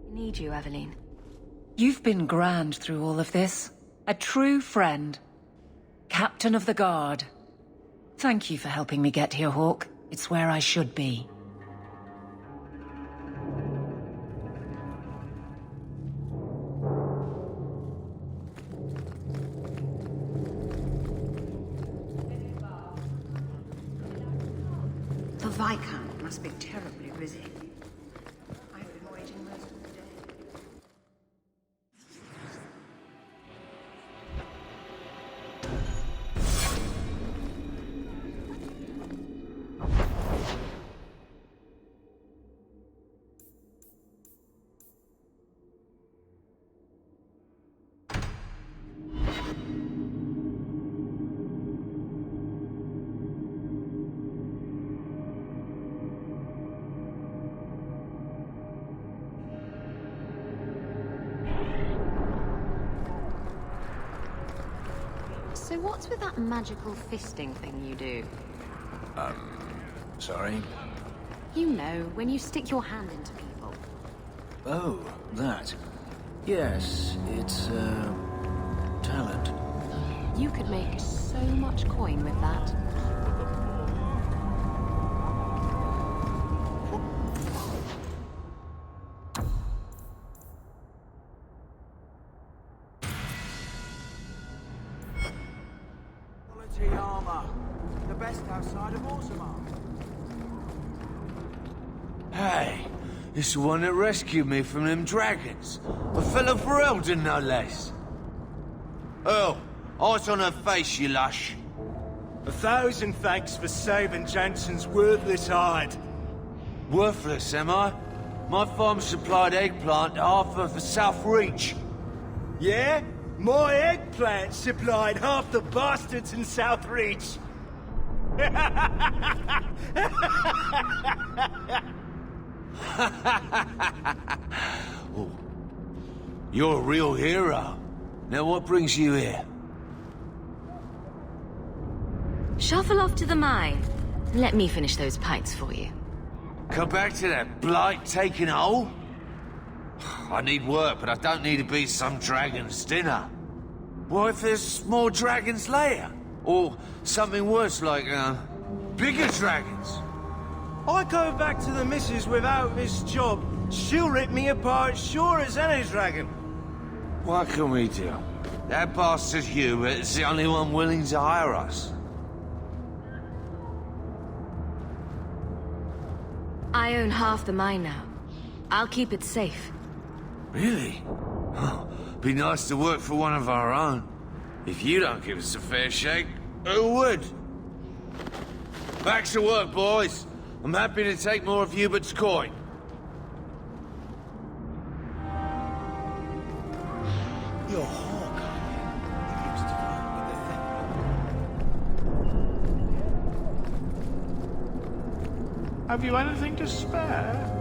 I need you, Aveline. You've been grand through all of this. A true friend. Captain of the Guard. Thank you for helping me get here, Hawke. It's where I should be. The Viscount must be terribly busy. I've been waiting most of the day. So what's with that magical fisting thing you do? Sorry? You know, when you stick your hand into people. Oh, that. Yes, it's, talent. You could make so much coin with that. Quality armor. The best outside of Orzammar. Hey, it's the one that rescued me from them dragons. A fellow for Eldon, no less. Earl, eyes on her face, you lush. 1,000 thanks for saving Jensen's worthless hide. Worthless, am I? My farm supplied eggplant to half of the South Reach. Yeah? My eggplant supplied half the bastards in South Reach. Oh, you're a real hero. Now what brings you here? Shuffle off to the mine. Let me finish those pints for you. Come back to that blight taking hole? I need work, but I don't need to be some dragon's dinner. What if there's more dragons later? Or something worse like, bigger dragons? I go back to the missus without this job. She'll rip me apart sure as any dragon. What can we do? That bastard Hubert is the only one willing to hire us. I own half the mine now. I'll keep it safe. Really? Oh, be nice to work for one of our own. If you don't give us a fair shake, who would? Back to work, boys. I'm happy to take more of Hubert's coin. You're Hawke. You used to work with the Have you anything to spare?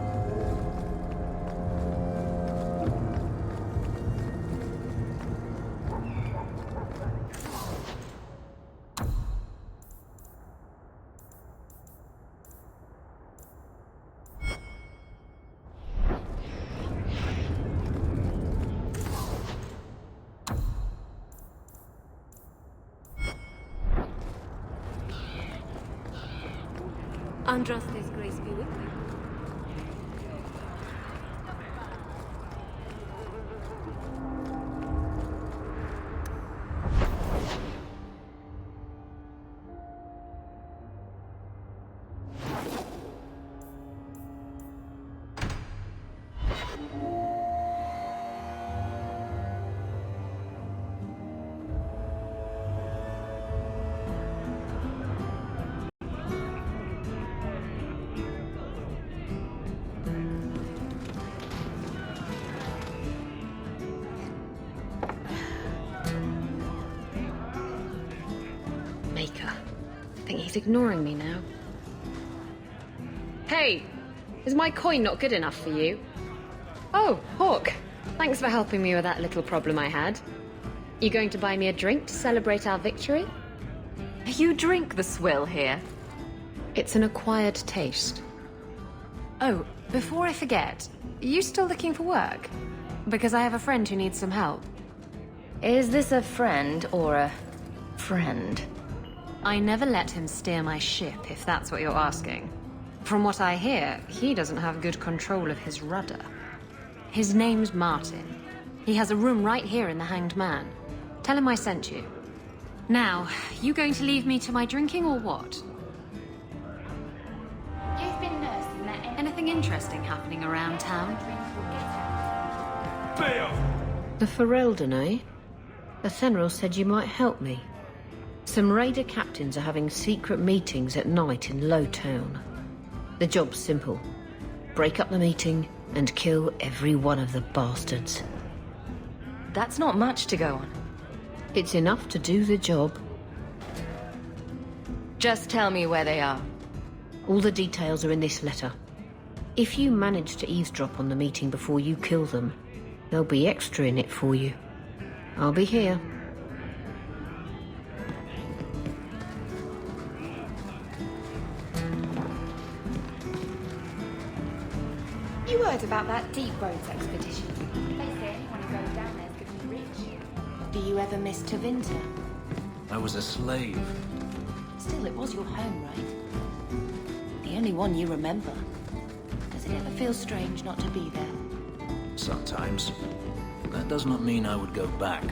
Andraste's grace be with you. Maker. Think he's ignoring me now. Hey! Is my coin not good enough for you? Oh, Hawke. Thanks for helping me with that little problem I had. You going to buy me a drink to celebrate our victory? You drink the swill here? It's an acquired taste. Oh, Before I forget, are you still looking for work? Because I have a friend who needs some help. Is this a friend or a friend? I never let him steer my ship, if that's what you're asking. From what I hear, he doesn't have good control of his rudder. His name's Martin. He has a room right here in the Hanged Man. Tell him I sent you. Now, you going to leave me to my drinking or what? You've been nursing that Anything interesting happening around town? Bill! The Ferelden, eh? Athenril said you might help me. Some raider captains are having secret meetings at night in Lowtown. The job's simple. Break up the meeting and kill every one of the bastards. That's not much to go on. It's enough to do the job. Just tell me where they are. All the details are in this letter. If you manage to eavesdrop on the meeting before you kill them, there'll be extra in it for you. I'll be here. You heard about that Deep Roads expedition? They say anyone who goes down there's gonna be rich. Do you ever miss Tevinter? I was a slave. Still, it was your home, right? The only one you remember. Does it ever feel strange not to be there? Sometimes. That does not mean I would go back.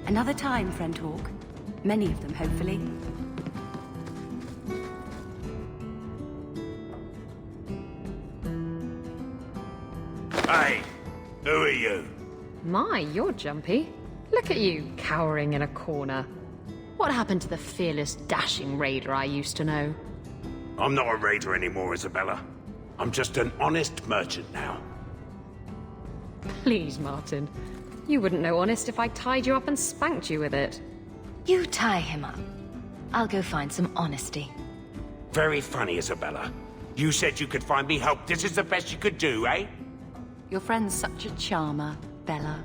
Another time, friend Hawk. Many of them, hopefully. Hey, who are you? My, you're jumpy. Look at you, cowering in a corner. What happened to the fearless, dashing raider I used to know? I'm not a raider anymore, Isabella. I'm just an honest merchant now. Please, Martin. You wouldn't know honest if I tied you up and spanked you with it. You tie him up. I'll go find some honesty. Very funny, Isabella. You said you could find me help. This is the best you could do, eh? Your friend's such a charmer, Bella.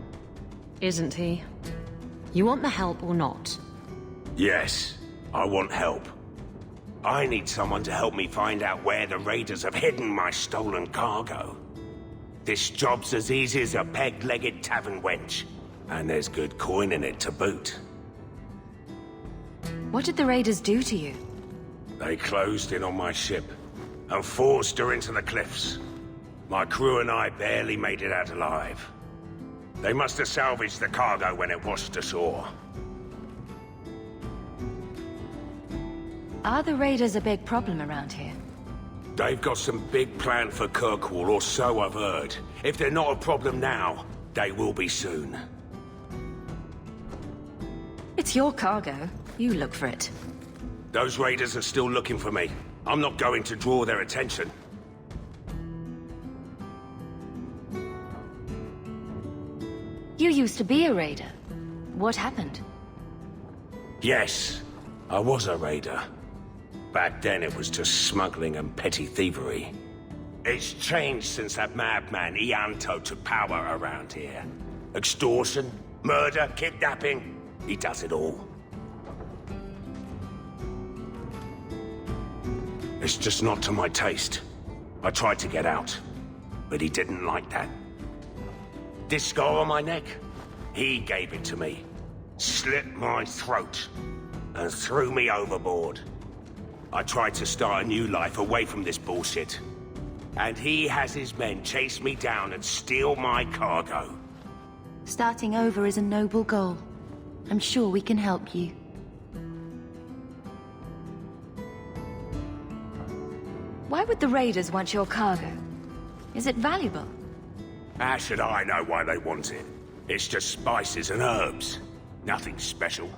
Isn't he? You want the help or not? Yes, I want help. I need someone to help me find out where the raiders have hidden my stolen cargo. This job's as easy as a peg-legged tavern wench, and there's good coin in it to boot. What did the raiders do to you? They closed in on my ship and forced her into the cliffs. My crew and I barely made it out alive. They must have salvaged the cargo when it washed ashore. Are the raiders a big problem around here? They've got some big plan for Kirkwall, or so I've heard. If they're not a problem now, they will be soon. It's your cargo. You look for it. Those raiders are still looking for me. I'm not going to draw their attention. You used to be a raider. What happened? Yes, I was a raider. Back then it was just smuggling and petty thievery. It's changed since that madman Ianto took power around here. Extortion, murder, kidnapping. He does it all. It's just not to my taste. I tried to get out, but he didn't like that. This scar on my neck, he gave it to me. Slit my throat and threw me overboard. I tried to start a new life away from this bullshit. And he has his men chase me down and steal my cargo. Starting over is a noble goal. I'm sure we can help you. Why would the raiders want your cargo? Is it valuable? How should I know why they want it? It's just spices and herbs. Nothing special.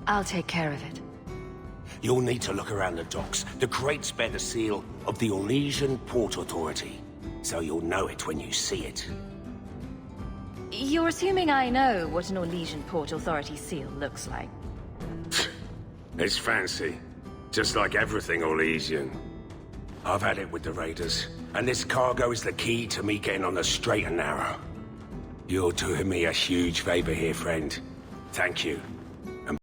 I'll take care of it. You'll need to look around the docks. The crates bear the seal of the Orlesian Port Authority, so you'll know it when you see it. You're assuming I know what an Orlesian Port Authority seal looks like. It's fancy. Just like everything Orlesian. I've had it with the raiders, and this cargo is the key to me getting on the straight and narrow. You're doing me a huge favor here, friend. Thank you.